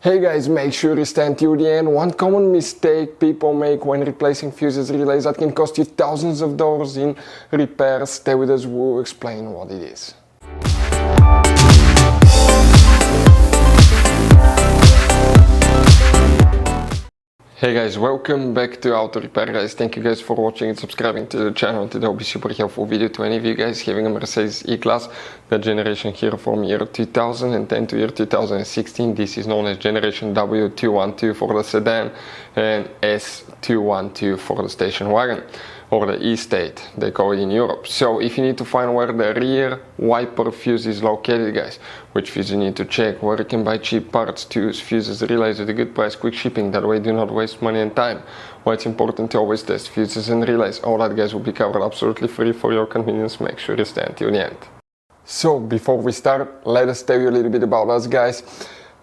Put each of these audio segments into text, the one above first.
Hey guys, make sure you stand till the end. One common mistake people make when replacing fuses relays that can cost you thousands of dollars in repairs. Stay with us, we'll explain what it is. Hey guys, welcome back to Auto Repair guys. Thank you guys for watching and subscribing to the channel. Today will be super helpful video to any of you guys having a Mercedes E Class, that generation here from year 2010 to year 2016. This is known as generation W212 for the sedan and S212 for the station wagon, or the E-State, they call it in Europe. So if you need to find where the rear wiper fuse is located guys, which fuse you need to check, where you can buy cheap parts to use fuses relays with a good price, quick shipping, that way do not waste money and time, why it's important to always test fuses and relays, all that guys will be covered absolutely free for your convenience. Make sure you stay until the end. So before we start, let us tell you a little bit about us guys.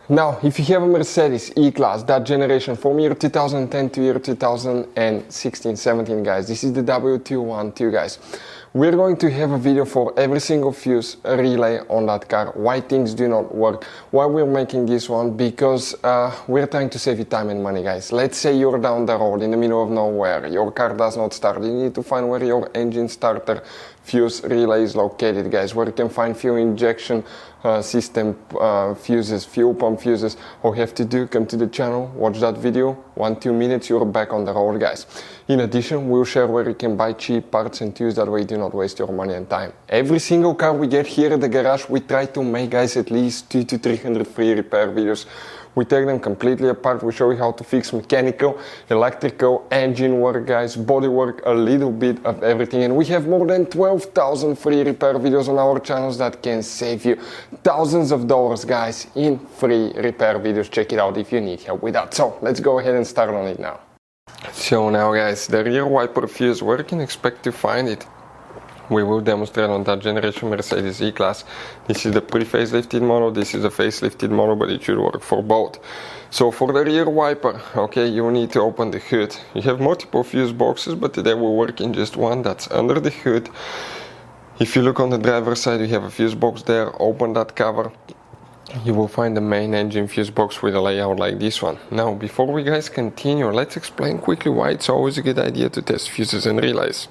Now, if you have a Mercedes E-Class, that generation from year 2010 to year 2016-17 guys, this is the W212 guys. We're going to have a video for every single fuse relay on that car, why things do not work, why we're making this one, because we're trying to save you time and money guys. Let's say you're down the road in the middle of nowhere, your car does not start, you need to find where your engine starter fuse relay is located guys, where you can find fuel injection system fuses, fuel pump fuses. All you have to do, come to the channel, watch that video, 1-2 minutes, you're back on the road guys. In addition, we'll share where you can buy cheap parts and tools, that way you do not waste your money and time. Every single car we get here at the garage, we try to make guys at least 200 to 300 free repair videos. We take them completely apart, we show you how to fix mechanical, electrical, engine work guys, body work, a little bit of everything. And we have more than 12,000 free repair videos on our channels that can save you thousands of dollars guys in free repair videos. Check it out if you need help with that. So let's go ahead and start on it now. So now guys, the rear wiper fuse, where you can expect to find it, we will demonstrate on that generation Mercedes E-Class. This is the pre-facelifted model, this is a facelifted model, but it should work for both. So for the rear wiper, okay, you need to open the hood. You have multiple fuse boxes, but today we'll work in just one that's under the hood. If you look on the driver's side, you have a fuse box there, open that cover. You will find the main engine fuse box with a layout like this one. Now, before we guys continue, let's explain quickly why it's always a good idea to test fuses and relays.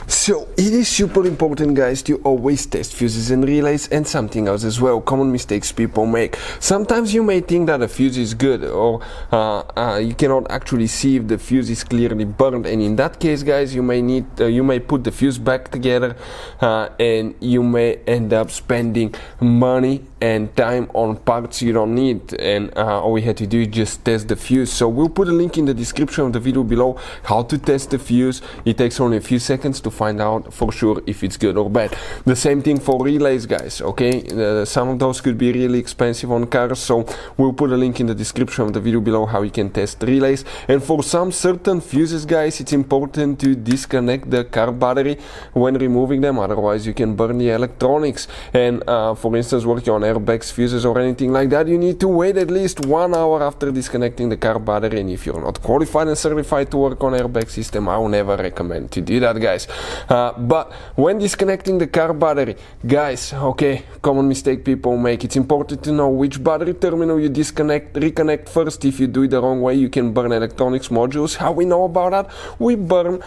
So it is super important guys to always test fuses and relays, and something else as well, common mistakes people make. Sometimes you may think that a fuse is good, or you cannot actually see if the fuse is clearly burned, and in that case guys, you may put the fuse back together and you may end up spending money and time on parts you don't need, and all we had to do is just test the fuse. So we'll put a link in the description of the video below how to test the fuse. It takes only a few seconds to find out for sure if it's good or bad. The same thing for relays guys, okay? Some of those could be really expensive on cars, so we'll put a link in the description of the video below how you can test relays. And for some certain fuses guys, it's important to disconnect the car battery when removing them, otherwise you can burn the electronics. And for instance, working on airbags, fuses or anything like that, you need to wait at least 1 hour after disconnecting the car battery. And if you're not qualified and certified to work on airbag system, I will never recommend to do that guys. But when disconnecting the car battery guys, okay, common mistake people make, it's important to know which battery terminal you reconnect first. If you do it the wrong way, you can burn electronics modules. How we know about that? We burn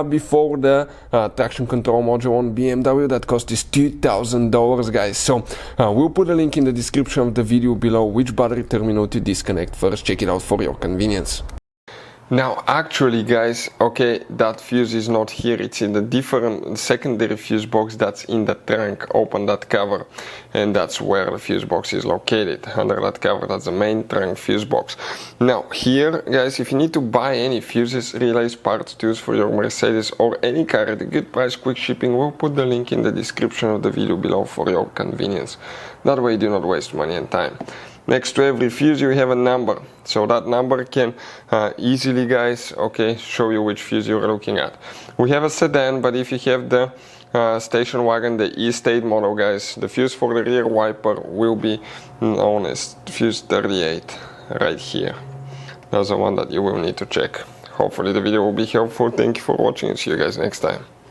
before the traction control module on BMW that cost us $2,000 guys. So we'll put a link in the description of the video below which battery terminal to disconnect first. Check it out for your convenience. Now actually guys, okay, that fuse is not here, it's in the different secondary fuse box that's in the trunk. Open that cover and that's where the fuse box is located. Under that cover, that's the main trunk fuse box. Now here guys, if you need to buy any fuses, relays, parts, tools for your Mercedes or any car at a good price, quick shipping, we'll put the link in the description of the video below for your convenience. That way you do not waste money and time. Next to every fuse you have a number, so that number can easily guys, okay, show you which fuse you're looking at. We have a sedan, but if you have the station wagon, the E-State model guys, the fuse for the rear wiper will be known as fuse 38 right here. That's the one that you will need to check. Hopefully the video will be helpful. Thank you for watching and see you guys next time.